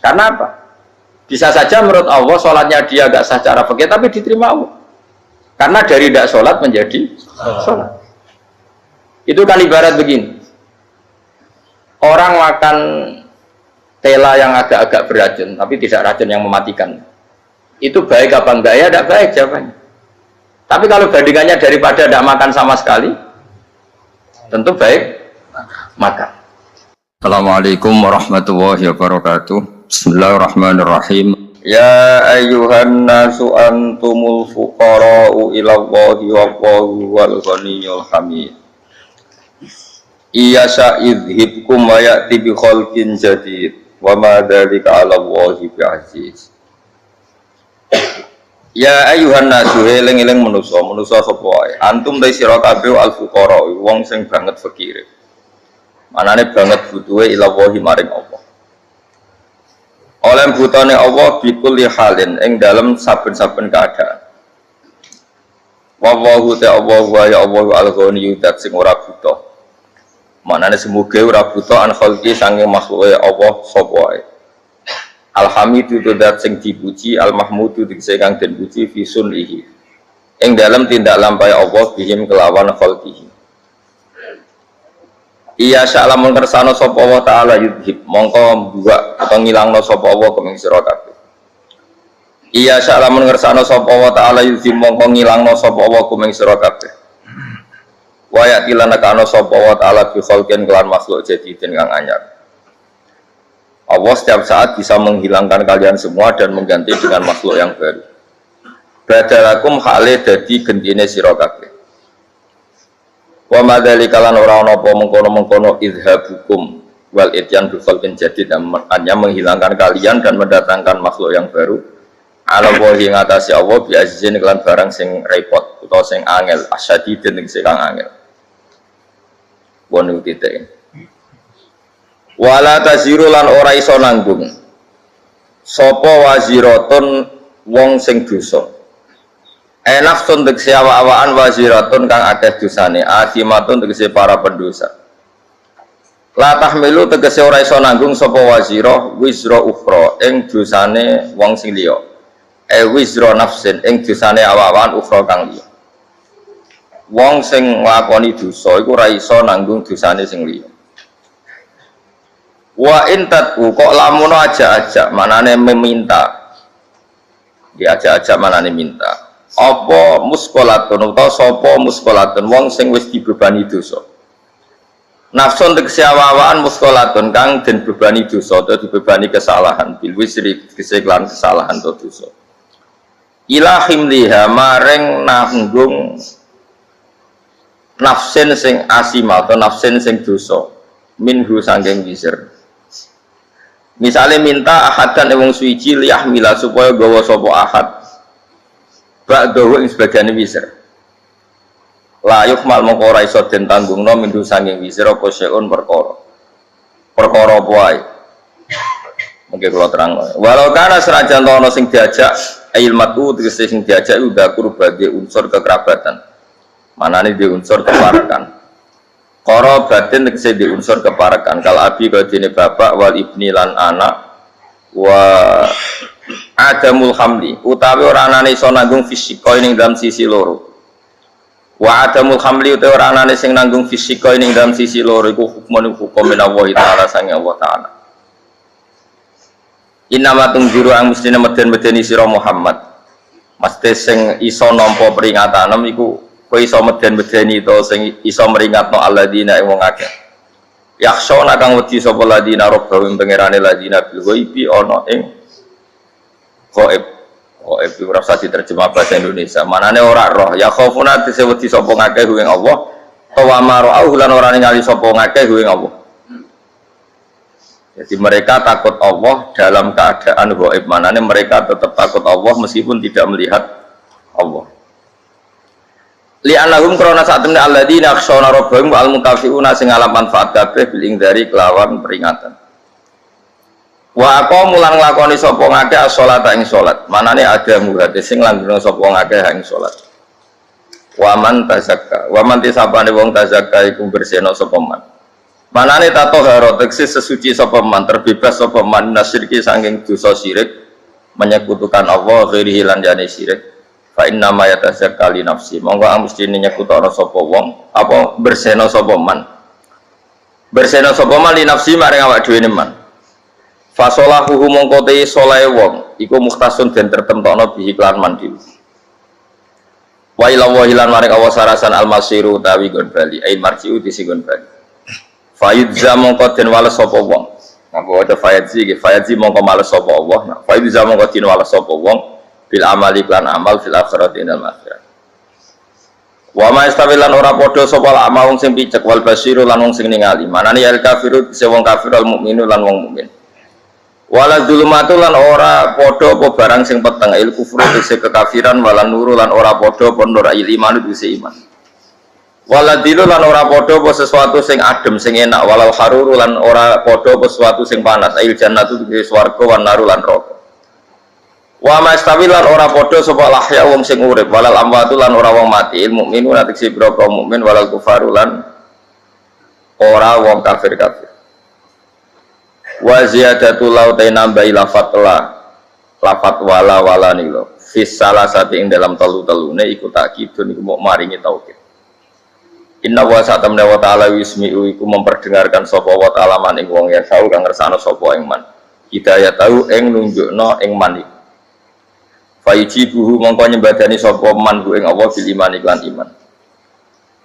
Karena apa? Bisa saja menurut Allah sholatnya dia gak sah secara fikih tapi diterima Allah. Karena dari tidak sholat menjadi sholat. Itu kan ibarat begini. Orang makan tela yang agak-agak beracun, tapi tidak racun yang mematikan. Itu baik apa enggak? Ya tidak baik jawabannya. Tapi kalau bandingannya daripada tidak makan sama sekali, tentu baik makan. Assalamualaikum warahmatullahi wabarakatuh. Bismillahirrahmanirrahim. Ya ayyuhan nasu antumul fuqara'u ilallahi wallahu wal ghaniyyul hamid. Iya sa'idhibkum wa ya'ti bi khalqin jadid wa ma dzalika 'ala Allahi bi'aziz. Ya ayyuhan nasu eling-eling manusa sapa wae. Antum ta sira kabeh al fuqara wong sing banget fakire. Manane banget butuhe ilallahi maring Allah. Oleh butane Allah bikulli halin ing dalem saben-saben keadaan. Wallahu ta'ala wa ya Allah al-ghaniyyu dat sing ora butuh. Maknanya semoga ora buta an khalqi sange makhluke Allah sapa wae. Alhamidu dat sing dipuji, al-mahmudu tegese kang den puji fi sunnihi. Ing dalem tindak lampahe Allah bihim kelawan khalqihi. Iya sya'lamun kersane sapa Allah taala yudhib mongko buak utawa ngilangno sapa Allah kuming sira kabeh. Iya sya'lamun kersane sapa Allah taala yudhib mongko ngilangno sapa Allah kuming sira kabeh. Wa ya'tilana kana sapa wa ta'ala bi khalqin kelan makhluk jadidin kang anyar. Allah setiap saat bisa menghilangkan kalian semua dan mengganti dengan makhluk yang baru. Badalakum hale dadi gendine sira kabeh. Wa madzalika lan ora ana apa mengkono-mengkono idhabukum wal ityan bi khalqin jadid hanya menghilangkan kalian dan mendatangkan makhluk yang baru. Ala wahi ngatasi Allah bi azizin kelan barang sing repot utawa sing angel asyadidin sing kang angel. Wonu titik. Wala taziru lan ora iso nanggung. Sapa waziratun wong sing dosa. Nafsun tegese awak-awakan waziratun kang akeh dosane, asimatun tegese para pendosa. La tahmilu tegese ora iso nanggung sapa wazirah wizra ukhra ing dosane wong sing liya. Wizra nafsin ing dosane awak-awakan ukhra kang liya. Wong sing nglakoni dosa iku ora iso nanggung dosane sing liya. Wa intatu kok lamun aja-aja manane meminta. Diajak-ajak manane minta. Apa muskolatun utawa sapa muskolatun wong sing wis dibebani dosa. Nafsun tegese awak-awakan muskolatun kang den bebani dosa atau dibebani kesalahan bil wisri keseklan kesalahan atau dosa. Ilahim liha maring nanggung nafsin sing asima atau nafsin sing dosa minhu sanggeng wisir. Misalnya minta ahadan wong suci liyahmila supaya gawa sapa ahad ba'dahu ing sebagiane wisir. La yuhmal mongko ora iso den tanggungno minhu sanggeng wisir apa seun perkara. Perkara apa wae. Mengke kula terang. Walau kana senajan ana sing diajak ilmatu tegese sing diajak udah kurbage unsur kekerabatan. Manane di unsur keparakan. Koro batin tegese di unsur keparakan. Kal abi kadene bapak wal ibni lan anak wa adamul hamli utawi ora anane iso nanggung fisika ning dalam sisi loro. Wa adamul hamli utawi ora anane sing nanggung fisika ning dalam sisi loro iku hukmun hukum Allah taala sange Allah taala. Innama tunziru ang mestine meden-medeni sira Muhammad. Mesti sing iso nampa peringatanem iku kowe iso meden-medeni to sing iso meringatno alladzina ing wong akeh. Yakhshona kang wedi sapa ladina rabbahu pangerane ladina bil ghaibi ana ing ghaib. Ghaib iku ora usah diterjemah bahasa Indonesia. Manane ora roh. Ya khaufuna dise wedi sapa ngakeh ing Allah. Wa mara'u lan ora ningali sapa ngakeh ing Allah. Jadi mereka takut Allah dalam keadaan ghaib. Manane mereka tetap takut Allah meskipun tidak melihat Allah. Li'annahum krana satemene alladzina yakhshawna rabbahum wal mukafiuna sing alam manfaat kabeh bil ingdari kelawan peringatan. Wa aqamu lan nglakoni sapa ngakeh as-sholata ing salat. Manane ada murate sing langgeng sapa ngakeh ing salat. Wa man tazakka, wa man tisabane wong tazakka iku bersihno sapa man. Manane tatoharo tegese sesuci sapa man, terbebas sapa man nasyirki saking dosa syirik, menyekutukan Allah ghairi lan jane syirik. Fa inna ma yatazakkali nafsi. Monggo mesti nyekutana sapa wong, apa bersena sapa man. Bersena sapa man li nafsi maring awak dhewe man. Fa salahuhu mongko te salahe wong, iku mukhtasun den tertentokno bi iklan man dhewe. Wa ila wahilan maring Allah sarasan al-masiru tawi gon bali, ai marjiu disigon bali. Fayudza mongko den wales sapa wong. Ngapa waca fayadzi iki? Fayadzi mongko males sapa Allah. Fayudza mongko den wales sapa wong bil amali lan amal fil akhirati inal akhirah. Wa ma istawilan ora padha sapa lama wong sing picek wal basiru lan wong sing ningali. Manane al kafiru se wong kafir al mukminu lan wong mukmin. Wala zulumatu lan ora padha apa barang sing peteng il kufru se kekafiran wala nuru lan ora padha apa nur il iman se iman. Waladilu lan ora padha apa sesuatu sing adem sing enak walal haruru lan ora padha apa sesuatu sing panas ail jannatu di swarga wan naru lan neraka. Wa mastawi lan ora padha sapa lahya wong sing urip walal amwatu lan ora wong mati il mukminu lan tekse boro mukmin walal kufaru lan ora wong kafir. Wa ziyadatul lautai nambahi lafat wala nilo fis salah satu ing dalam telu-telune iku takkidun iku mok maringi taukid. Inna wa sa'tamna wa ta'ala wismi'u iku memperdengarkan sapa wa ta'ala man ing wong ya tau kang ngersano sapa ing man. Hidayah tau ing nunjukno ing man iku. Fa'ijibuhu mongko nyembadani sapa man ing Allah bil iman iklan iman.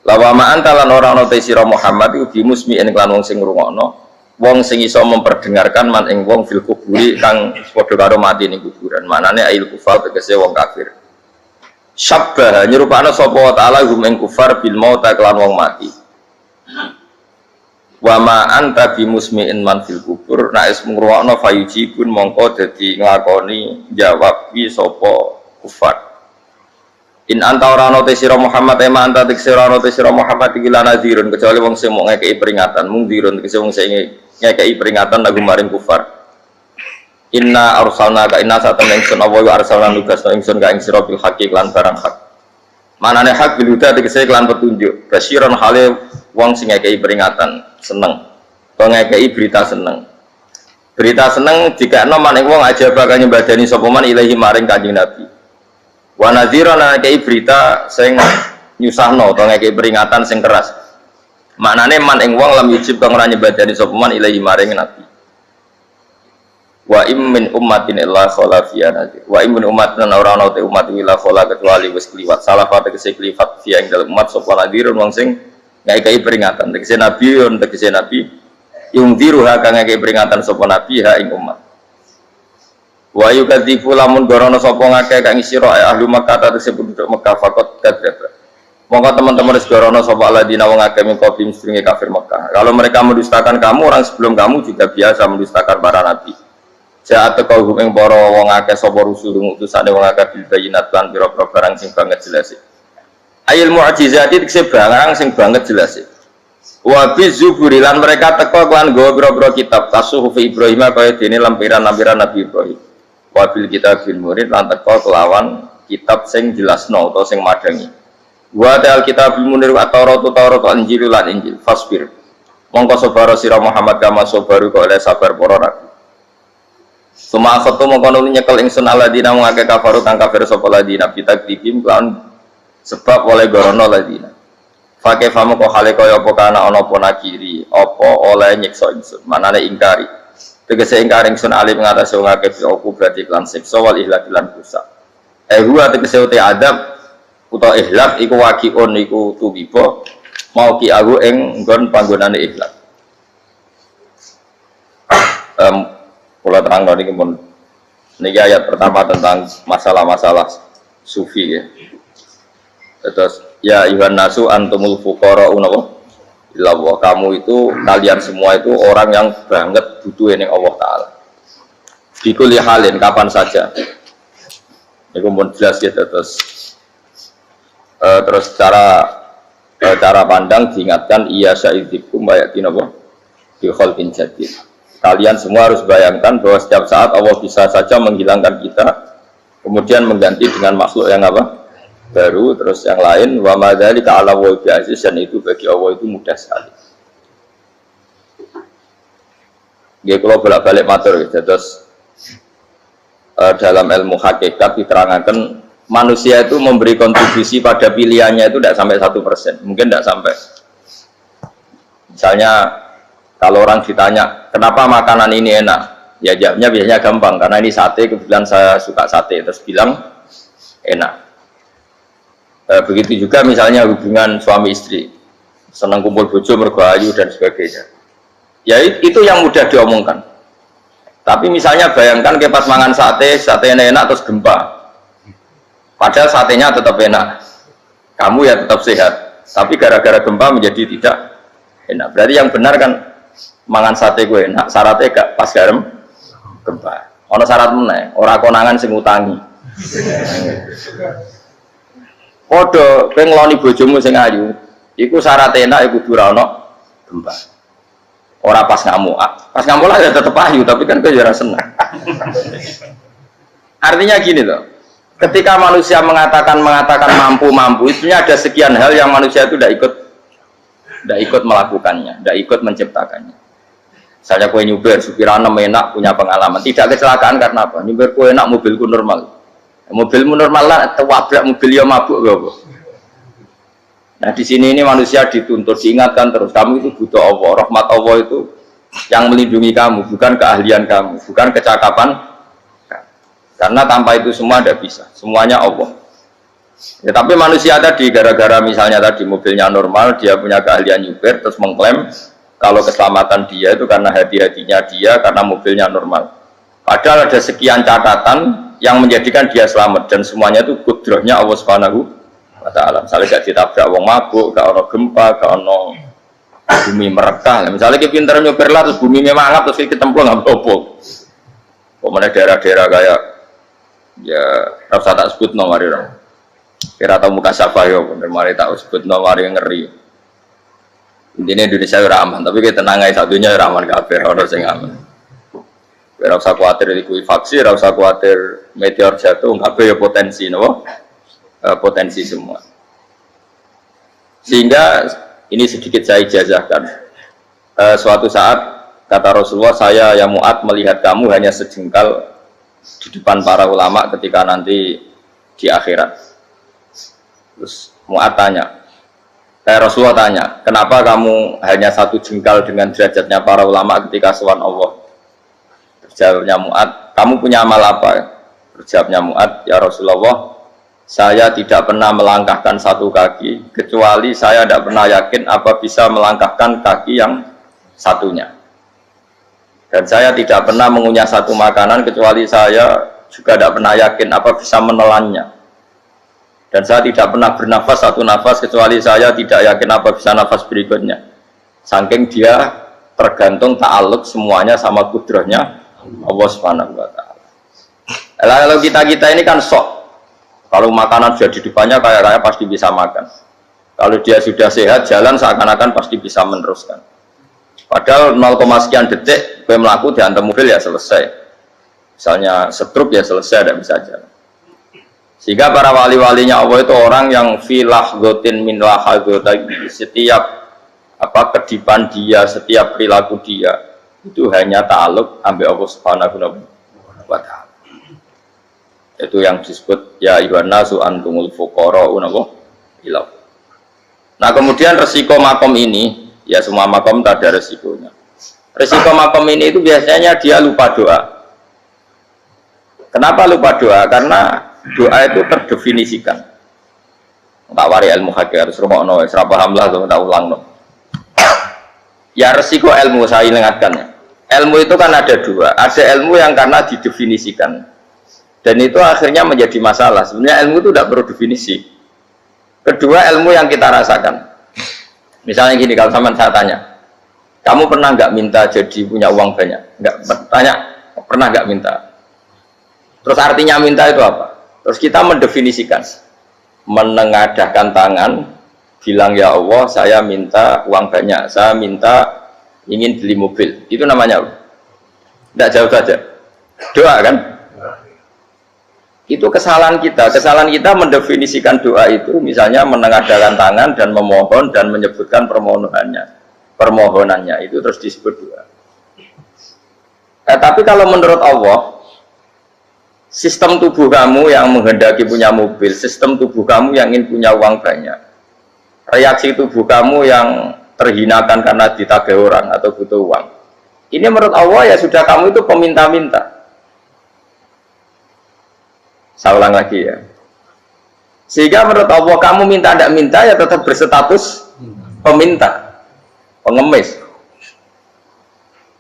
Lawa ma anta lan ora ana te sira Muhammad iku bimusmi'in iklan wong sing ngrungokno, wong sing iso memperdengarkan man ing wong fil kuburi kang padha karo mati ning kuburan. Manane ail kufar tegese wong kafir. Syabbaha nyerupana sapa wa ta'ala hum ing kufar bil mauta kelan wong mati. Wa ma anta bimusmi'in man fil kubur nek is ngrungokno fayujibun mongko dadi nglakoni jawab wi sapa kufar. In anta ora ana te sira Muhammad ema anta te sira ana te sira Muhammad iki lan nadhirun kecuali wong sing mung ngekeki peringatan, mung dirun tegese wong sing ngekeki peringatan lagu maring kufar. Inna arsalna ka inna satamna ingsun apa wa arsalna nugasna ingsun ka ing sira bil haqqi lan barang hak. Manane hak bil huda tegese lan petunjuk. Basyiron hale wong sing ngekeki peringatan, seneng. To ngekeki berita seneng. Berita seneng dikakno maning wong aja bakal nyembadani sapa man ilahi maring Kanjeng Nabi. Wa nadhiran ngekeki berita sing nyusahno to ngekeki peringatan sing keras. Maknane man ing wong lam yujib kang ora nyembadani sapa man ilahi maring Nabi. Wa immin ummatin illa khala fiya nadir. Wa immin ummatin ora ana te umat illa khala kecuali wis kliwat. Salah fate kese kliwat fiya ing dalem umat sapa nadirun wong sing ngekeki peringatan. Tegese nabi yon tegese nabi yung diruha kang ngekeki peringatan sapa nabi ha ing umat. Wa yukadzifu lamun gorono sapa ngakeh kang sira ahli Makkah tegese penduduk Mekah fakot kadzdzab. Monggo teman-teman segorono sapa alladzina wong akeh min qablihim sedurunge kafir Mekah. Kalau mereka mendustakan kamu, orang sebelum kamu juga biasa mendustakan para nabi. Jaat kau ing para wong akeh sapa rusul utusane wong akeh bil bayinat lan pira-pira barang sing banget jelas. Ayil mu'jizati tekse barang sing banget jelas. Wa bizuburi lan mereka teko lan nggawa pira-pira kitab kasuhuf Ibrahim kaya dene lampiran-lampiran Nabi Ibrahim. Wa bil kitabil murid lan teko kelawan kitab sing jelasno utawa sing madangi. Wa ta'al kitabil munir wa Taurat Injil lan Injil fasbir. Mongko sabar sira Muhammad kama sabaru kok oleh sabar para nabi. Suma akhatu mongkono nyekel ingsun aladina mengake kafaru kang kafir sapa ladina bitakdibim lan sebab oleh gorono ladina. Fake famu kok hale kaya apa kana ana apa nakiri apa oleh nyiksa ingsun manane ingkari. Tegese ingkari ingsun alim ngatasi wong akeh aku berarti lan siksa wal ihlak lan rusak. Huwa tegese uti adab utawa ihlak iku waqiun iku tubiba mau ki aku ing nggon panggonane ihlak. Kula terang niki pun niki ayat pertama tentang masalah-masalah sufi ya. Terus ya ayuhan nasu antumul fuqara'u ila Allah. Kamu itu kalian semua itu orang yang banget butuh ning Allah taala. Dikuli halin kapan saja. Niku pun jelas ya terus cara pandang diingatkan iya sya'idikum bayatin apa di khalqin jadid. Kalian semua harus bayangkan bahwa setiap saat Allah bisa saja menghilangkan kita, kemudian mengganti dengan makhluk yang apa? Baru, terus yang lain. Wa madzalika 'ala Allahi bi'aziz, dan itu bagi Allah itu mudah sekali. Nggih kula bolak-balik matur terus dalam ilmu hakikat diterangkan manusia itu memberi kontribusi pada pilihannya itu tidak sampai 1%, mungkin tidak sampai. Misalnya kalau orang ditanya kenapa makanan ini enak, ya jawabnya biasanya gampang karena ini sate, kebetulan saya suka sate, terus bilang enak. Begitu juga misalnya hubungan suami istri, senang kumpul bojo mergo ayu dan sebagainya. Ya itu yang mudah diomongkan. Tapi misalnya bayangkan ke pas mangan sate enak terus gempa. Padahal satenya tetap enak. Kamu ya tetap sehat. Tapi gara-gara gempa menjadi tidak enak. Berarti yang benar kan mangan sate gue enak, syaratnya gak pas garam gempa. Ono syarat meneh, ora konangan sing utangi. Padha kowe ngloni bojomu sing ayu, iku syaratnya enak iku kudu ora ono gempa. Ora pas ngamuk. Pas ngamuk lah ya tetep ayu, tapi kan kowe ya ora seneng. Artinya gini loh. Ketika manusia mengatakan mampu, itu ada sekian hal yang manusia itu tidak ikut melakukannya, tidak ikut menciptakannya. Misalnya kue nyuber, supirana enak, punya pengalaman, tidak kecelakaan karena apa? Nyuber kue enak, mobilku normal. Mobilmu normal lah, tewabrak mobil ya mabuk gak? Nah di sini ini manusia dituntut, diingatkan terus, kamu itu butuh Allah, rahmat Allah itu yang melindungi kamu, bukan keahlian kamu, bukan kecakapan. Karena tanpa itu semua tidak bisa, semuanya Allah. Ya, tapi manusia tadi gara-gara misalnya tadi mobilnya normal, dia punya keahlian nyuber, terus mengklaim kalau keselamatan dia itu karena hati-hatinya dia, karena mobilnya normal. Padahal ada sekian catatan yang menjadikan dia selamat dan semuanya itu kudrahnya Allah Subhanahu wa Ta'ala. Misalnya gak ditabrak wong mabuk, gak ono gempa, gak ono bumi merekah. Misalnya kita pintar nyuber lah, terus bumi memang terus kita templung nggak apa-apa. Kemudian daerah-daerah kayak ya rasa tak sebut nomor orang kira tahu muka siapa yo bener mari tak sebut nomor yang ngeri. Intinya Indonesia ora aman, tapi kita tenang aja satunya ora aman kabeh, ora sing aman. Ora usah kuwatir iki vaksin, ora usah kuwatir meteor jatuh, kabeh ya potensi napa? Potensi semua. Sehingga ini sedikit saya ijazahkan. Suatu saat kata Rasulullah, saya yang Mu'ad melihat kamu hanya sejengkal di depan para ulama ketika nanti di akhirat. Terus Mu'ad tanya, Rasulullah tanya, kenapa kamu hanya satu jengkal dengan derajatnya para ulama ketika sowan Allah? Terjawabnya Mu'ad, kamu punya amal apa? Terjawabnya Mu'ad, ya Rasulullah, saya tidak pernah melangkahkan satu kaki kecuali saya tidak pernah yakin apa bisa melangkahkan kaki yang satunya. Dan saya tidak pernah mengunyah satu makanan kecuali saya juga tidak pernah yakin apa bisa menelannya. Dan saya tidak pernah bernafas satu nafas kecuali saya tidak yakin apa bisa nafas berikutnya. Saking dia tergantung ta'aluk semuanya sama kudrahnya Allah Subhanahu wa Ta'ala. Kalau kita ini kan sok. Kalau makanan sudah di depannya kayak pasti bisa makan. Kalau dia sudah sehat jalan seakan-akan pasti bisa meneruskan. Padahal 0, sekian detik gue melaku dihantam mobil ya selesai. Misalnya stroke ya selesai, tidak bisa jalan. Sehingga para wali-walinya Allah itu orang yang filah gotin min lahagota, setiap kedipan dia, setiap perilaku dia itu hanya ta'aluk ambil Allah Subhanahu wa Ta'ala. Itu yang disebut ya ayyuhan nasu antumul fuqara'u ilallah. Nah kemudian resiko makom ini, ya semua makom tak ada resikonya. Resiko makom ini itu biasanya dia lupa doa. Kenapa lupa doa? Karena doa itu terdefinisikan. Tak wari ilmu hakikat harus rumah serap paham lah, tak ulang no. Ya resiko ilmu saya ingatkan ya. Ilmu itu kan ada dua. Ada ilmu yang karena didefinisikan dan itu akhirnya menjadi masalah. Sebenarnya ilmu itu tidak perlu definisi. Kedua ilmu yang kita rasakan. Misalnya gini, kalau sama saya tanya, kamu pernah nggak minta jadi punya uang banyak? Nggak tanya, pernah nggak minta? Terus artinya minta itu apa? Terus kita mendefinisikan, menengadahkan tangan, bilang ya Allah, saya minta uang banyak, saya minta ingin beli mobil. Itu namanya apa? Tidak jauh saja. Doa kan? Itu kesalahan kita. Kesalahan kita mendefinisikan doa itu, misalnya menengadahkan tangan dan memohon dan menyebutkan permohonannya. Itu terus disebut doa. Tapi kalau menurut Allah, sistem tubuh kamu yang menghendaki punya mobil, sistem tubuh kamu yang ingin punya uang banyak, reaksi tubuh kamu yang terhinakan karena ditagih orang atau butuh uang, ini menurut Allah ya sudah kamu itu peminta-minta. Saya ulang lagi ya. Sehingga menurut Allah kamu minta tidak minta ya tetap berstatus peminta, pengemis.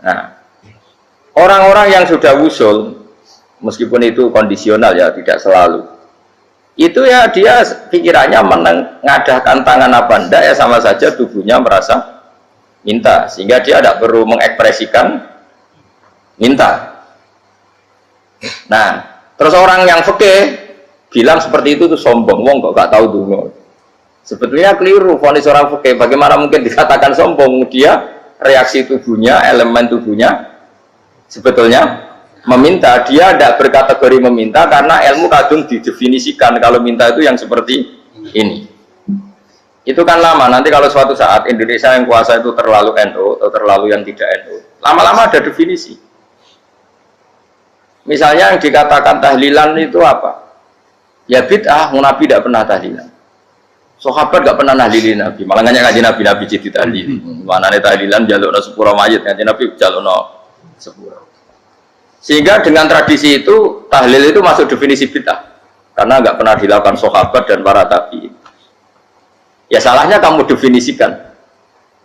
Nah, orang-orang yang sudah wusul, meskipun itu kondisional ya, tidak selalu, itu ya dia pikirannya mengadahkan tangan apa enggak ya sama saja tubuhnya merasa minta, sehingga dia tidak perlu mengekspresikan minta. Nah, terus orang yang fikih bilang seperti itu tuh sombong, wong kok gak tahu dulu. Sebetulnya keliru vonis orang fikih. Bagaimana mungkin dikatakan sombong? Dia reaksi tubuhnya, elemen tubuhnya sebetulnya meminta. Dia tidak berkategori meminta karena ilmu kadung didefinisikan kalau minta itu yang seperti ini. Itu kan lama. Nanti kalau suatu saat Indonesia yang kuasa itu terlalu NU atau terlalu yang tidak NU, lama-lama ada definisi. Misalnya yang dikatakan tahlilan itu apa? Ya bid'ah, Nabi tidak pernah tahlilan. Sahabat tidak pernah nahlilin Nabi. Malah ngaji Nabi jadi tahlil. Mana nih tahlilan jalukno sepuro mayit, ngaji Nabi jalukno sepuro. Sehingga dengan tradisi itu tahlil itu masuk definisi bid'ah. Karena nggak pernah dilakukan sahabat dan para tabi'in. Ya salahnya kamu definisikan.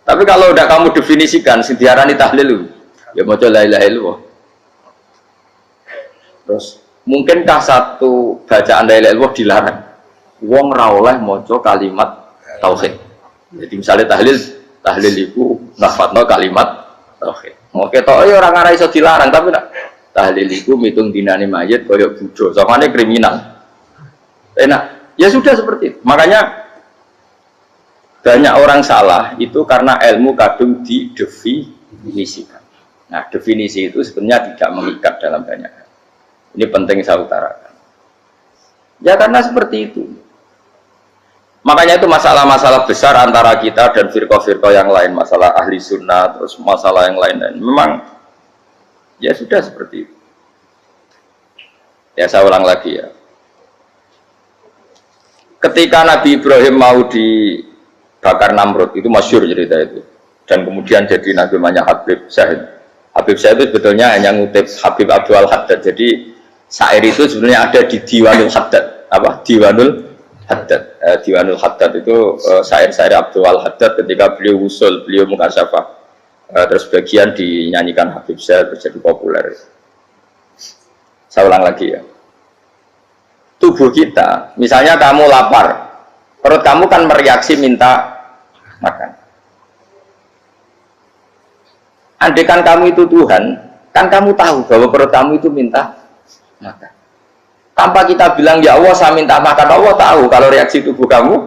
Tapi kalau udah kamu definisikan, diarani tahlil, ya mau la ilaha illallah. Terus mungkinkah satu bacaan la ilaha illallah dilarang? Wong ra oleh maca kalimat tauhid. Jadi misalnya tahlil iku nafadno kalimat tauhid. Mau ketok ya ora ngara iso dilarang, tapi nak tahlil iku mitung dinane mayit kaya budo, sangane kriminal. Enak. Ya sudah seperti itu. Makanya banyak orang salah itu karena ilmu kadung didefinisikan. Nah, definisi itu sebenarnya tidak mengikat dalam banyak hal. Ini penting saya utarakan. Ya karena seperti itu. Makanya itu masalah-masalah besar antara kita dan firqah-firqah yang lain, masalah ahli sunnah, terus masalah yang lain-lain. Memang ya sudah seperti itu. Ya saya ulang lagi ya. Ketika Nabi Ibrahim mau dibakar Namrud, itu masyhur cerita itu. Dan kemudian jadi Nabi namanya Habib Syahid. Habib Syahid itu sebetulnya hanya ngutip Habib Abdul Haddad. Jadi syair itu sebenarnya ada di Diwanul Haddad. Apa? Diwanul Haddad. Diwanul Haddad itu syair-syair Abdul Haddad ketika beliau usul, beliau mukasyafah. Terus bagian dinyanyikan Habib Syahid terus jadi populer. Saya ulang lagi ya. Tubuh kita, misalnya kamu lapar, perut kamu kan mereaksi minta makan. Andaikan kamu itu Tuhan, kan kamu tahu bahwa perut kamu itu minta makan. Tanpa kita bilang, ya Allah saya minta makan, Allah tahu kalau reaksi tubuh kamu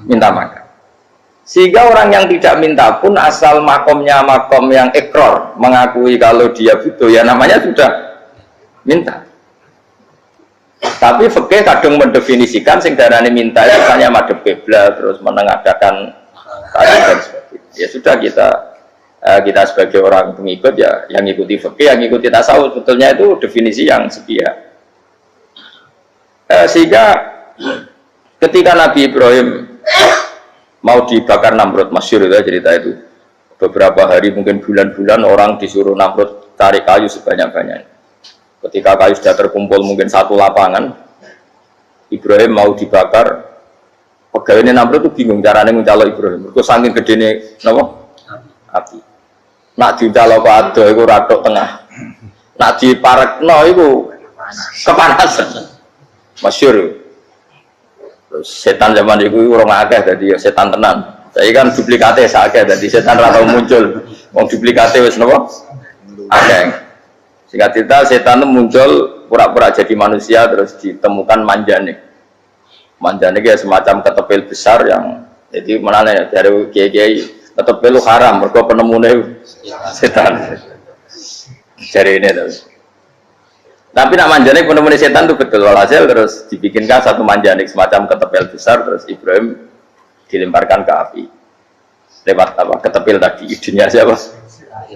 minta makan. Sehingga orang yang tidak minta pun asal makomnya makom yang ikror, mengakui kalau dia butuh, ya namanya sudah minta. Tapi fikih kadang mendefinisikan sing darane minta itu hanya madhep kiblat terus menengadakan tadi dan sebagainya. Ya sudah kita sebagai orang pengikut ya yang ikuti fikih, yang ikuti tasawuf, sebetulnya itu definisi yang sepihak. Sehingga ketika Nabi Ibrahim mau dibakar Namrud, masyhur itu cerita itu. Beberapa hari mungkin bulan-bulan orang disuruh Namrud cari kayu sebanyak-banyaknya. Ketika kayu sudah terkumpul mungkin satu lapangan, Ibrahim mau dibakar, pegawai Namrud itu bingung caranya mencalok Ibrahim. Itu saking gedene napa? Api. Nak dicalok ado iku ratok tengah. Nak diparekno iku kepanasan. Masyhur. Terus setan zaman itu orang akeh dadi ya setan tenan. Saya kan duplikate sakake dadi setan ra tau muncul. Wong duplikate wis napa? Akeh. Singkat cerita, setan itu muncul pura-pura jadi manusia terus ditemukan manjanik. Manjanik ya semacam ketepil besar yang jadi mana ya dari kiai-kiai ketepil haram, mereka penemunya setan. Jadi ini terus. Tapi nak manjanik penemunya setan itu betul walhasil terus dibikinkan satu manjanik semacam ketepil besar terus Ibrahim dilemparkan ke api. Lewat apa? Ketepil tadi idenya siapa?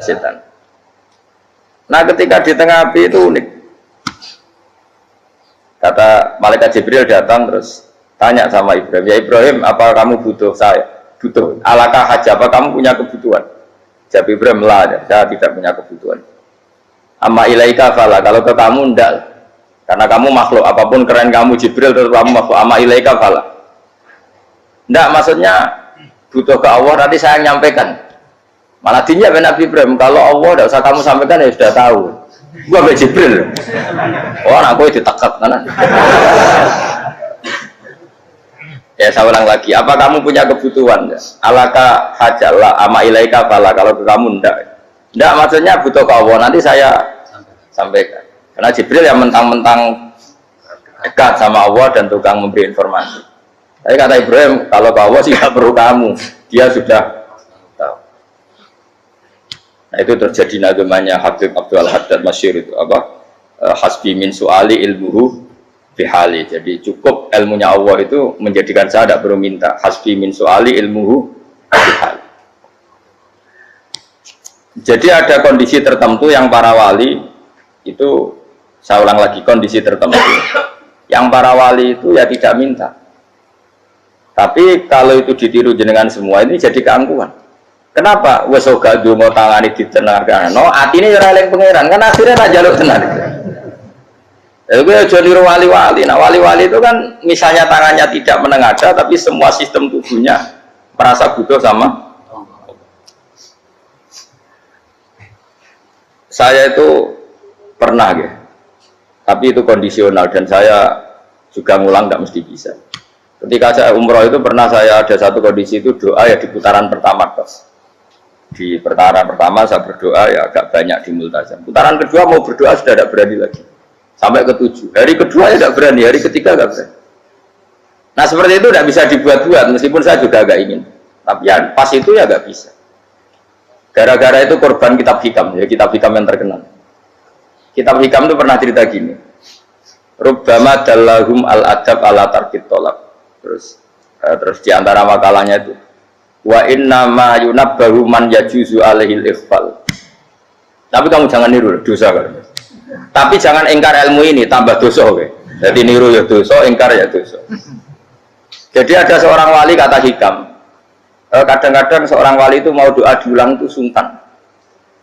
Setan. Nah ketika di tengah api itu unik. Kata malaikat Jibril datang terus tanya sama Ibrahim, ya Ibrahim, apa kamu butuh saya? Butuh. Alakah haja, apa kamu punya kebutuhan? Jawab Ibrahim, lah, saya tidak punya kebutuhan. Amma ilaika fala, kalau ke kamu enggak. Karena kamu makhluk, apapun keren kamu Jibril tetap kamu makhluk. Amma ilaika fala. Enggak, maksudnya butuh ke Allah, nanti saya nyampaikan. Malah dinya Nabi Ibrahim, kalau Allah tidak usah kamu sampaikan ya sudah tahu. Gua be Jibril. Oh, anak gue ditekap kan. Ya saya ulang lagi, apa kamu punya kebutuhan? Alaka hajalah ama ilaika fala, kalau ke kamu ndak. Ndak maksudnya butuh ke Allah, nanti saya sampaikan. Karena Jibril yang mentang-mentang dekat sama Allah dan tukang memberi informasi. Tapi kata Ibrahim, kalau ke Allah sih nggak perlu kamu, dia sudah tahu. Nah itu terjadi namanya Habib Abdul Haddad Masyhur itu apa? Hasbi min su'ali ilmuhu bihali. Jadi cukup ilmunya Allah itu menjadikan saya tidak perlu minta. Hasbi min su'ali ilmuhu bihali. Jadi ada kondisi tertentu yang para wali itu, saya ulang lagi, kondisi tertentu yang para wali itu ya tidak minta. Tapi kalau itu ditiru jenengan semua ini jadi keangkuhan. Kenapa? Wes ora ndonga tangane ditenarkan. No, atine ora eling pangeran, kan akhirnya tak jaluk tenan. Gue aja niru wali-wali. Nah, wali-wali itu kan misalnya tangannya tidak menengadah, tapi semua sistem tubuhnya merasa butuh sama. Saya itu pernah ya, tapi itu kondisional dan saya juga ngulang tidak mesti bisa. Ketika saya umroh itu pernah saya ada satu kondisi itu doa ya di putaran pertama terus. Di putaran pertama saya berdoa ya agak banyak di multazam. Putaran kedua mau berdoa sudah tidak berani lagi. Sampai ke-7. Hari kedua ya tidak berani, hari ketiga tidak berani. Nah seperti itu tidak bisa dibuat-buat, meskipun saya juga agak ingin. Tapi ya pas itu ya nggak bisa. Gara-gara itu korban kitab hikam, ya kitab hikam yang terkenal. Kitab hikam itu pernah cerita gini. Rubbama dallahum al-adab ala tarkit tolak. Terus di antara makalahnya itu wa inna ma yunabbahu man yajuzu alaihil ikhfal. Tapi kamu jangan niru dosa kan. Tapi jangan ingkar ilmu ini, tambah dosa oke. Jadi niru ya dosa, ingkar ya dosa. Jadi ada seorang wali kata hikam. Kadang-kadang seorang wali itu mau doa diulang itu sungkan.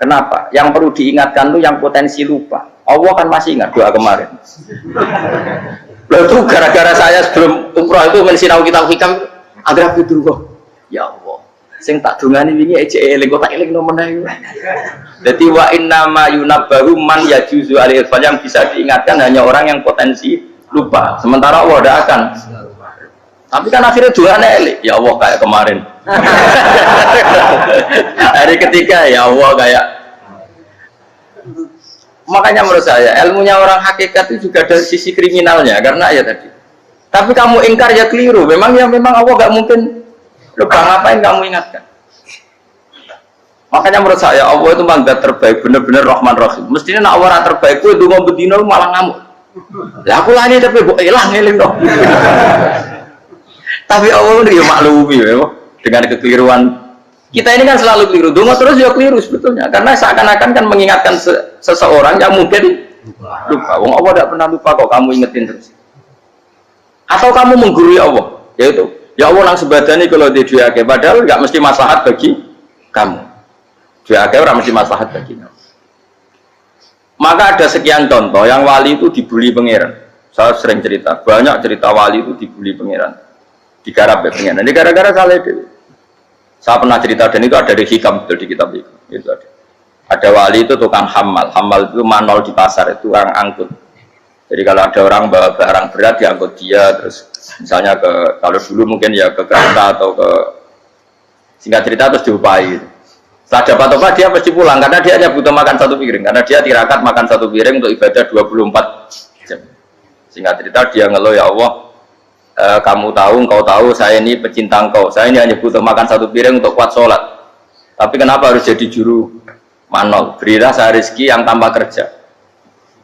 Kenapa? Yang perlu diingatkan itu yang potensi lupa. Allah kan masih ingat doa kemarin. Lalu gara-gara saya sebelum umroh itu mensinau kitab hikam agar fitrullah. Ya Allah, sing tak dungani wingi eling kok tak eling nomor ae. Dadi wa inna ma yunabbahu man yajuzu alil fal, yang bisa diingatkan hanya orang yang potensi lupa. Sementara Allah tidak akan. Tapi kan akhirnya doanya eling. Ya Allah kayak kemarin. Hari ketiga ya Allah kayak. Makanya menurut saya ilmunya orang hakikat itu juga ada sisi kriminalnya karena ya tadi. Tapi kamu ingkar ya keliru. Memang Allah gak mungkin lupa, ngapain kamu ingatkan? Makanya menurut saya Allah itu mandat terbaik, benar-benar Rahman Rahim. Mestinya nak orang terbaik itu mau bedino malah ngamuk. Lah aku lani tapi kok hilang ngeling dong. Tapi Allah itu ya maklumi ya, dengan kekeliruan. Kita ini kan selalu keliru, donga terus ya keliru sebetulnya. Karena seakan-akan kan mengingatkan seseorang yang mungkin lupa. Wong Allah tidak pernah lupa kok, kamu ingetin terus. Atau kamu menggurui Allah, yaitu ya Allah nang sebadani kalau dia diake, padahal nggak mesti maslahat bagi kamu. Diake orang mesti maslahat bagi kamu. Maka ada sekian contoh yang wali itu dibully pangeran. Saya sering cerita, banyak cerita wali itu dibully pangeran, digarap ya pangeran. Ini gara-gara salah itu. Saya pernah cerita dan itu ada di hikam, itu di kitab hikam. Itu ada. Ada wali itu tukang hamal. Hamal itu manol di pasar, itu orang angkut. Jadi kalau ada orang bawa barang berat diangkut dia, terus misalnya kalau dulu mungkin ya ke kereta atau ke, singkat cerita terus diupahi. Setelah dapat apa dia pasti pulang karena dia hanya butuh makan satu piring, karena dia tirakat makan satu piring untuk ibadah 24 jam. Singkat cerita dia ngeluh, ya Allah, kamu tahu, engkau tahu saya ini pecinta engkau, saya ini hanya butuh makan satu piring untuk kuat sholat, tapi kenapa harus jadi juru manol? Berilah saya rezeki yang tanpa kerja.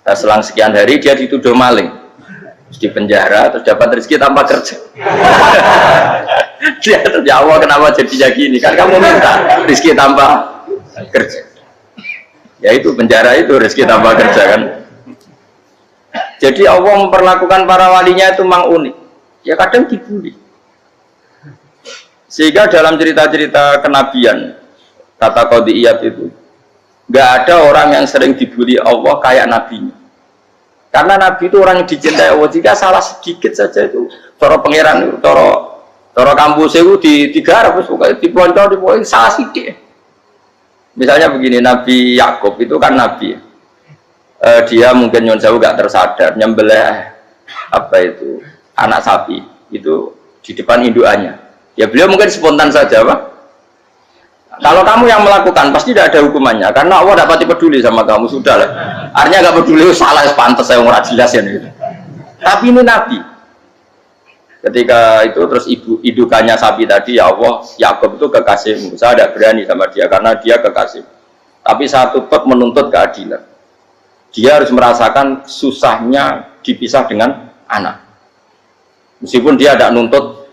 Nah, selang sekian hari dia dituduh maling, terus di penjara, terus dapat rezeki tanpa kerja. Dia terjawab kenapa jadinya gini, kan kamu minta rezeki tanpa kerja. Ya itu penjara itu rezeki tambah kerja kan. Jadi Allah memperlakukan para walinya itu memang unik. Ya kadang dibully. Sehingga dalam cerita-cerita kenabian, kata Qadiyat itu, nggak ada orang yang sering dibully Allah kayak nabinya. Karena nabi itu orang yang dicintai Allah. Jika salah sedikit saja itu, toro pangeran, toro kampus itu digarap, pokoknya dipelonco, salah sedikit. Misalnya begini, Nabi Yakub itu kan nabi. Dia mungkin nyon jauh nggak tersadar nyembelih apa itu anak sapi itu di depan indukannya. Ya beliau mungkin spontan saja, Pak. Kalau kamu yang melakukan pasti tidak ada hukumannya karena Allah tidak pati peduli sama kamu, sudah lah. Artinya nggak peduli, salah pantas saya nggak jelas ya gitu. Tapi ini Nabi. Ketika itu terus indukannya sapi tadi, ya Allah, Yakub itu kekasihmu. Saya tidak berani sama dia karena dia kekasih. Tapi saya tetap menuntut keadilan. Dia harus merasakan susahnya dipisah dengan anak. Meskipun dia tidak nuntut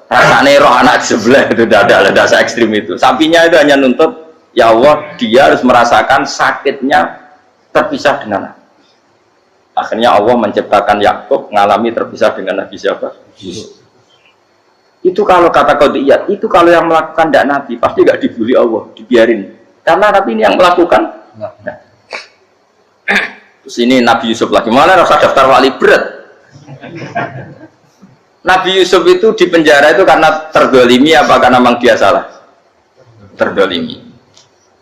rasanya roh anak sebelah itu tidak ada se ekstrim itu. Sapinya itu hanya nuntut, ya Allah, dia harus merasakan sakitnya terpisah dengan anak. Akhirnya Allah menciptakan Yakub mengalami terpisah dengan Nabi siapa? Yusuf. Itu kalau kata Qadiyat, itu kalau yang melakukan tidak Nabi pasti nggak dibully Allah, dibiarin. Karena Nabi ini yang melakukan. Nah. Terus ini Nabi Yusuf lagi, malah rasa daftar wali berat. Nabi Yusuf itu di penjara itu karena terdolimi apa karena memang dia salah? Terdolimi.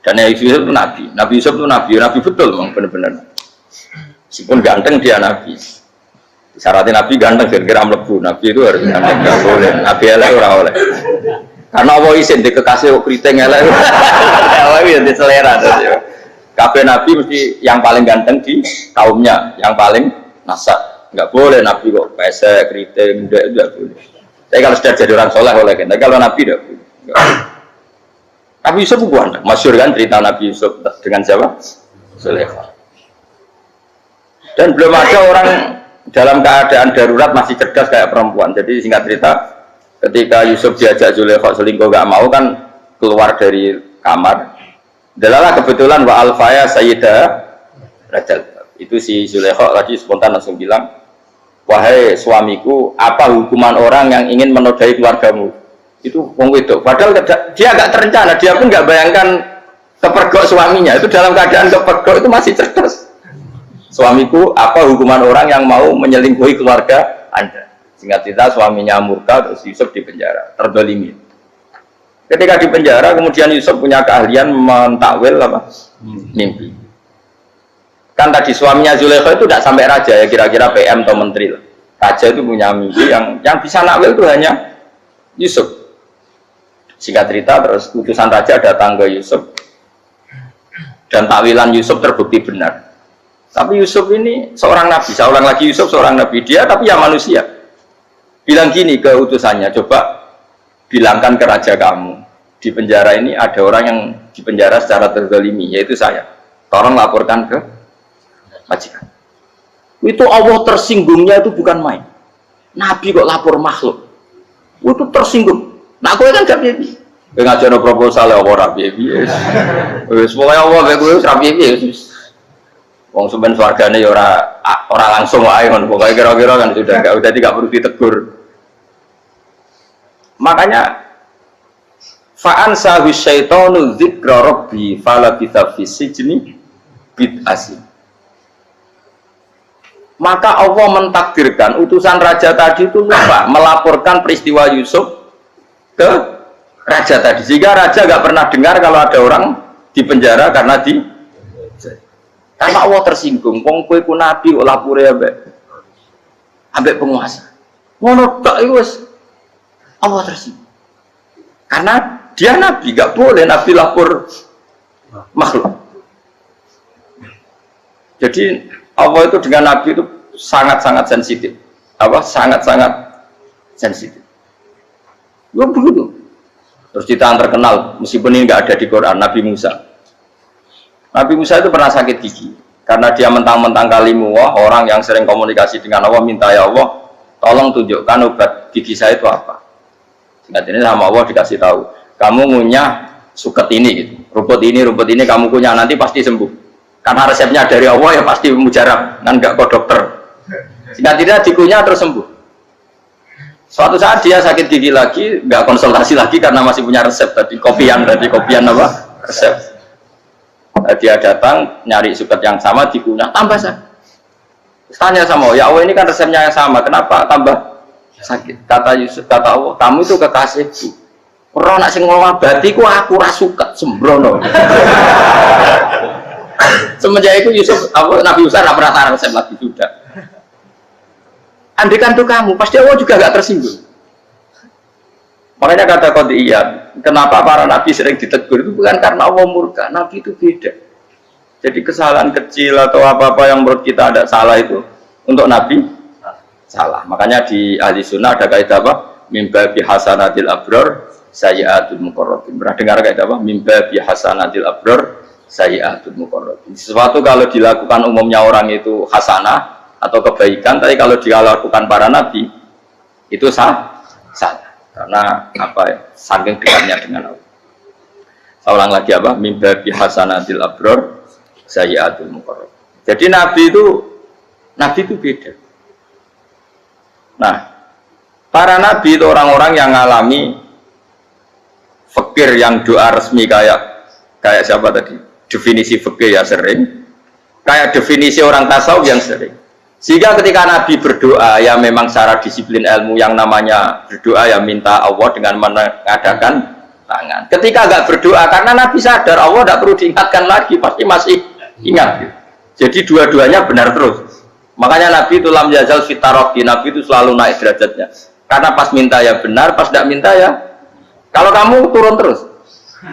Dan Nabi Yusuf itu Nabi. Nabi Yusuf itu Nabi betul memang benar-benar. Meskipun ganteng dia Nabi. Syaratnya Nabi ganteng kira-kira mlebu. Nabi itu harus ganteng, nggak boleh. Nabi elek ora oleh. Karena Allah izin di kekasih keriting elek. Allah itu di selera. Kabeh Nabi mesti yang paling ganteng di kaumnya, yang paling nasak. Nggak boleh Nabi kok pesek, keriting, tidak boleh. Tapi kalau sudah jadi orang soleh boleh kan. Tapi kalau Nabi tidak boleh. Nabi Yusuf bukan, masyhur kan cerita Nabi Yusuf dengan siapa? Zulaikha. Dan belum ada orang dalam keadaan darurat masih cerdas kayak perempuan. Jadi singkat cerita, ketika Yusuf diajak Zulaikha selingkuh nggak mau kan keluar dari kamar. Dalalah kebetulan wa alfaya sayyidah rajal. Itu si Zulaikha lagi spontan langsung bilang, wahai suamiku, apa hukuman orang yang ingin menodai keluargamu? Itu wong wedok. Padahal dia agak terencana, dia pun nggak bayangkan kepergok suaminya. Itu dalam keadaan kepergok itu masih cerdas. Suamiku, apa hukuman orang yang mau menyelingkuhi keluarga Anda? Singkat cerita, suaminya murka, terus Yusuf di penjara, terdolimi. Ketika di penjara, kemudian Yusuf punya keahlian mentakwil apa? Mimpi. Kan tadi suaminya Zulaikha itu tidak sampai raja ya, kira-kira PM atau menteri lah. Raja itu punya mimpi yang bisa nakwil itu hanya Yusuf. Singkat cerita, terus utusan raja datang ke Yusuf dan takwilan Yusuf terbukti benar. Tapi Yusuf ini seorang nabi, saya ulang lagi, Yusuf seorang nabi, dia tapi ya manusia. Bilang gini ke utusannya, coba bilangkan ke raja kamu, di penjara ini ada orang yang di penjara secara terzalimi, yaitu saya. Tolong laporkan ke majikan. Itu Allah tersinggungnya itu bukan main. Nabi kok lapor makhluk. Itu tersinggung. Nah, gue kan gak bibi. Gue ngajarin proposal ya Allah rabi-bibi. Semoga Allah gue rabi-bibi. Wong sebenarnya swargane ya ora langsung wae ngono. Pokoke kira-kira kan sudah enggak udah tidak perlu ditegur. Makanya fa'an sahu syaitanu dzikra rabbi fala fi sijni bid'asin. Maka Allah mentakdirkan utusan raja tadi itu lupa melaporkan peristiwa Yusuf ke raja tadi, sehingga raja nggak pernah dengar kalau ada orang di penjara karena Allah tersinggung. Wong kowe ku nabi kok lapore ambek penguasa. Ngono tok iku wis Allah tersinggung. Karena dia nabi, nggak boleh nabi lapor makhluk. Jadi Allah itu dengan nabi itu sangat-sangat sensitif. Apa? Sangat-sangat sensitif. Ya begitu. Terus kita terkenal, meskipun ini nggak ada di Quran, Nabi Musa. Nabi Musa itu pernah sakit gigi karena dia mentang-mentang kalimullah, orang yang sering komunikasi dengan Allah, minta ya Allah, tolong tunjukkan obat gigi saya itu apa. Singkat ini sama Allah dikasih tahu, kamu punya suket ini, gitu. Rumput ini kamu punya nanti pasti sembuh. Karena resepnya dari Allah ya pasti mujarab, kan nggak ke dokter. Sehingga tidak dikunyah terus sembuh. Suatu saat dia sakit gigi lagi, nggak konsultasi lagi karena masih punya resep tadi kopian apa resep. Dia datang nyari suket yang sama dikunyah tambah sakit. Tanya sama ya Allah ini kan resepnya yang sama, kenapa tambah sakit? Kata Yusuf, kata Allah, kamu itu kekasihku. Orang nak sing ngobati ku aku ra suket sembrono. Semenjak itu Yusuf, Nabi Musa tidak pernah taruh resep lagi sudah. Andikan tuh kamu, pasti Allah juga gak tersinggung. Makanya kata Qadiyat, kenapa para nabi sering ditegur itu bukan karena Allah murka, nabi itu beda. Jadi kesalahan kecil atau apa-apa yang menurut kita ada salah itu untuk nabi salah. Makanya di ahli sunnah ada kaidah apa? Mimba bi hasanatil abror sayyi'atul muqarrabin. Pernah dengar kaidah apa? Mimba bi hasanatil abror sayyi'atul muqarrabin. Sesuatu kalau dilakukan umumnya orang itu hasanah atau kebaikan, tapi kalau dilakukan para nabi itu salah. Karena apa ya? Saking dekatnya dengan Allah. Saya ulang lagi apa? Mimba bi hasanatil abror sayyi'atul muqarrabin. Jadi nabi itu beda. Nah, para nabi itu orang-orang yang mengalami fikir yang doa resmi kayak siapa tadi? Definisi fikir ya sering, kayak definisi orang tasawuf yang sering. Sehingga ketika Nabi berdoa ya memang secara disiplin ilmu yang namanya berdoa ya minta Allah dengan mengadakan tangan. Ketika enggak berdoa karena Nabi sadar Allah tidak perlu diingatkan lagi, pasti masih ingat. Jadi dua-duanya benar terus. Makanya Nabi itu lam yazal fitaroki, Nabi itu selalu naik derajatnya. Karena pas minta ya benar, pas tidak minta ya. Kalau kamu turun terus.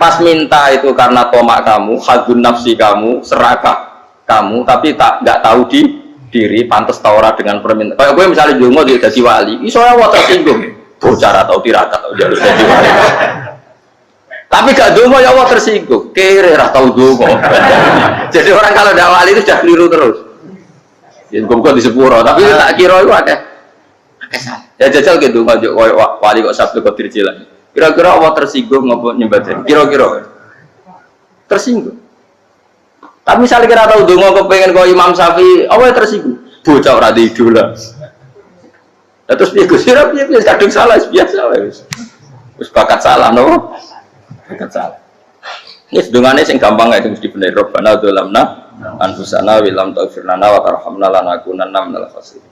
Pas minta itu karena tomak kamu, hadun nafsi kamu, serakah kamu, tapi nggak tahu diri, pantas taura dengan permintaan. Kayak gue misalnya jongo dia jadi wali, isonya Allah tersinggung, bocor atau tirakat atau jadi wali. Tapi gak jongo ya Allah tersinggung, kere atau jongo. Jadi orang kalau tidak wali itu sudah keliru terus. Ya gue di sepuro, tapi tak kira itu ada. Ya jajal gitu, ngajak wali kok sabtu kok dirjilan. Kira-kira Allah tersinggung ngopo nyembadani? Kira-kira tersinggung. Tapi misalnya kira tahu dongo kepengen kau Imam Syafi'i, Allah tersinggung. Bocah ora di idola. Lah terus piye Gus? Piye kadung salah biasa wis. Wis bakat salah no. Bakat salah. Ini sedungane sing gampang itu mesti bener. Rabbana dzalamna anfusana wa lam taghfir lana wa tarhamna lanakunanna minal khasirin.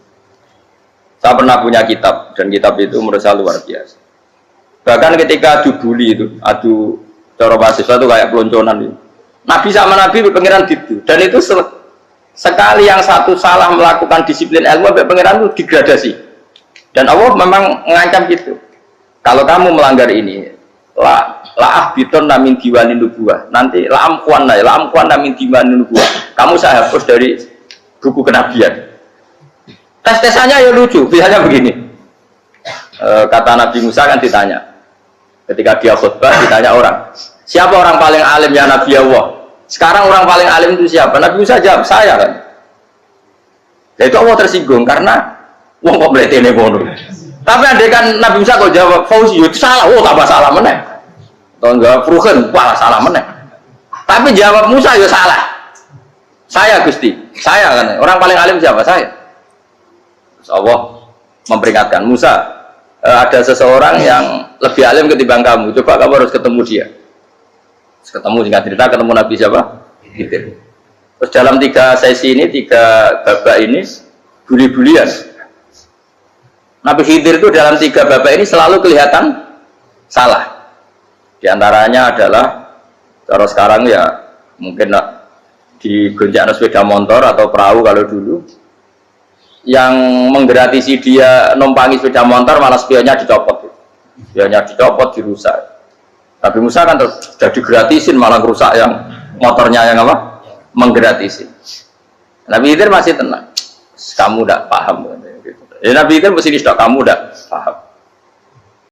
Saya pernah punya kitab dan kitab itu menurut saya luar biasa. Bahkan ketika adu bully itu, adu cara mahasiswa itu kayak pelonconan itu. Nabi sama Nabi pengiran gitu, dan itu sekali yang satu salah melakukan disiplin ilmu, pengiran itu degradasi. Dan Allah memang mengancam gitu. Kalau kamu melanggar ini, laah biton namin diwanin nubuah. Nanti laam kuan namin diwanin nubuah. Kamu saya hapus dari buku kenabian. Tes-tesannya ya lucu, biasanya begini. Kata Nabi Musa kan ditanya, ketika dia khutbah ditanya orang, siapa orang paling alim ya Nabi Allah? Sekarang orang paling alim itu siapa? Nabi Musa jawab, saya kan. Ya itu Allah tersinggung karena wong kok mletene ngono. Tapi andai kan Nabi Musa kok jawab Fauzi itu salah, oh tambah salah meneh. Atau enggak Fruhen, wah salah meneh. Tapi jawab Musa ya salah. Saya Gusti, saya kan. Orang paling alim siapa? Saya. Terus Allah memperingatkan Musa, ada seseorang yang lebih alim ketimbang kamu. Coba kamu harus ketemu dia. Ketemu singkat cerita ketemu Nabi siapa? Khidir. Terus dalam 3 sesi ini, 3 babak ini buli-bulian. Nabi Khidir itu dalam 3 babak ini selalu kelihatan salah. Di antaranya adalah cara sekarang ya mungkin di gonjak sepeda motor atau perahu kalau dulu yang menggratisi dia numpangi sepeda motor malah spionnya dicopot. Spionnya dicopot, dirusak. Nabi Musa kan sudah digratisin malah rusak yang motornya yang apa? Menggratisin. Nabi Khidir masih tenang. Kamu tidak paham. Ya, Nabi Khidir mesti kamu tidak paham.